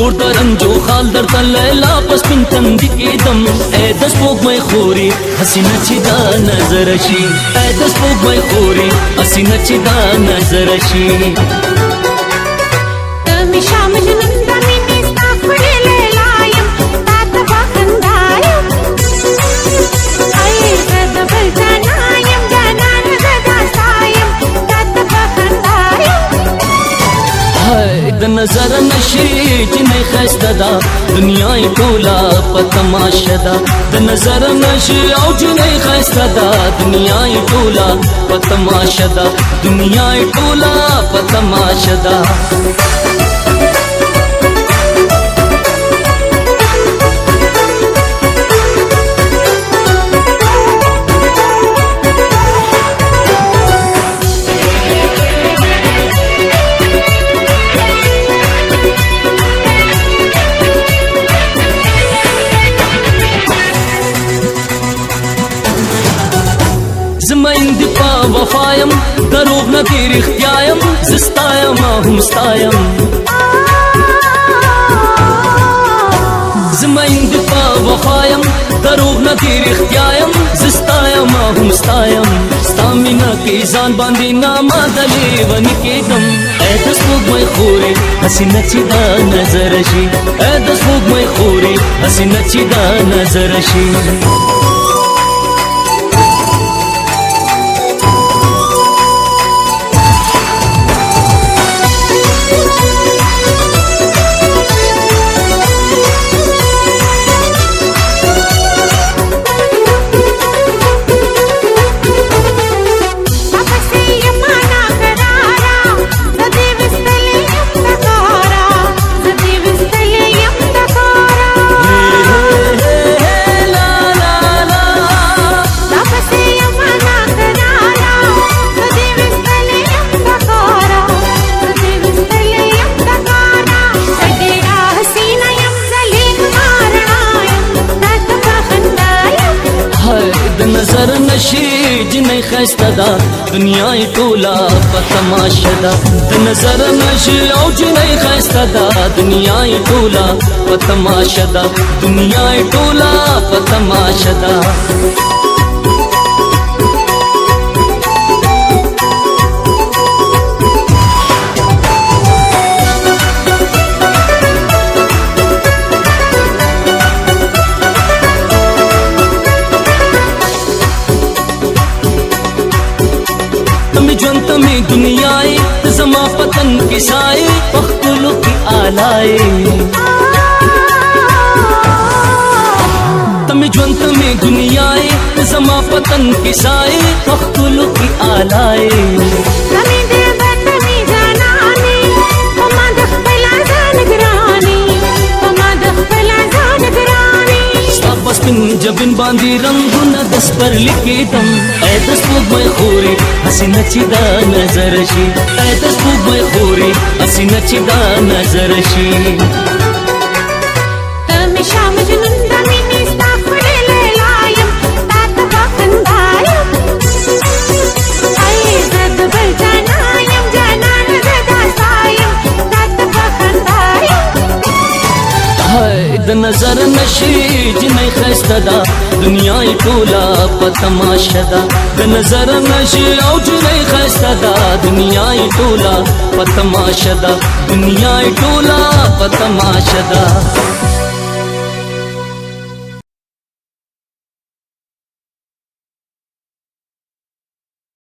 تور درنجو خال درته لیلا پس پین تندي کېدم اے د سپوږمۍ خورې حسینه چې دا نظر شي اے د سپوږمۍ خورې حسینه چې دا نظر شي تمې شاه مجنون د مینې ستا ښکلې لیلا یم تا ته به خندا یم ای زه د بل جانا یم جانانه زه دا ستا یم تا ته به خندا یم د نظر نشي جنې ښایسته ده دنیا یې ټوله په تماشه ده د نظر نشي او جنې ښایسته ده دنیا یې ټوله په تماشه ده دنیا یې ټوله په تماشه ده زما اندی پا وفایم دروغ نه دی رښتیایم زه ستایم هم ستایم زما اندی پا وفایم دروغ نه دی رښتیایم زه ستایم هم ستایم ستا مینه کې ځان باندې نامه د لیوني کېدم ای د سپوږمۍ خورې حسینه چې دا نظر شي ای د سپوږمۍ خورې حسینه چې دا نظر شي نظر نشي جنې ښایسته ده دنیا یې ټوله په تماشه ده د نظر نشي او جنې ښایسته ده دنیا یې ټوله په تماشه ده دنیا یې ټوله په تماشه ده ژوند ته مې دنیا یې زما پتن کې سایې په ښکلو کې آلایې ته مې ژوند ته مې دنیا یې زما پتن کې سایې په ښکلو کې آلایې سپین جبین باندې رنگونه د سپرلي کېدم ای د سپوږمۍ خورې حسینه چې دا نظر شي ای د سپوږمۍ خورې حسینه چې دا نظر شي تمې شاه مجنون د مینې ستا ښکلې لیلا یم تا ته به خندا یم ای زه د بل جانا یم جانانه زه دا ستا یم تا ته به خندا یم د نظر نشي جنې ښایسته ده دنیا یې ټوله په تماشه ده د نظر نشي او جنې ښایسته ده دنیا یې ټوله په تماشه ده دنیا یې ټوله په تماشه ده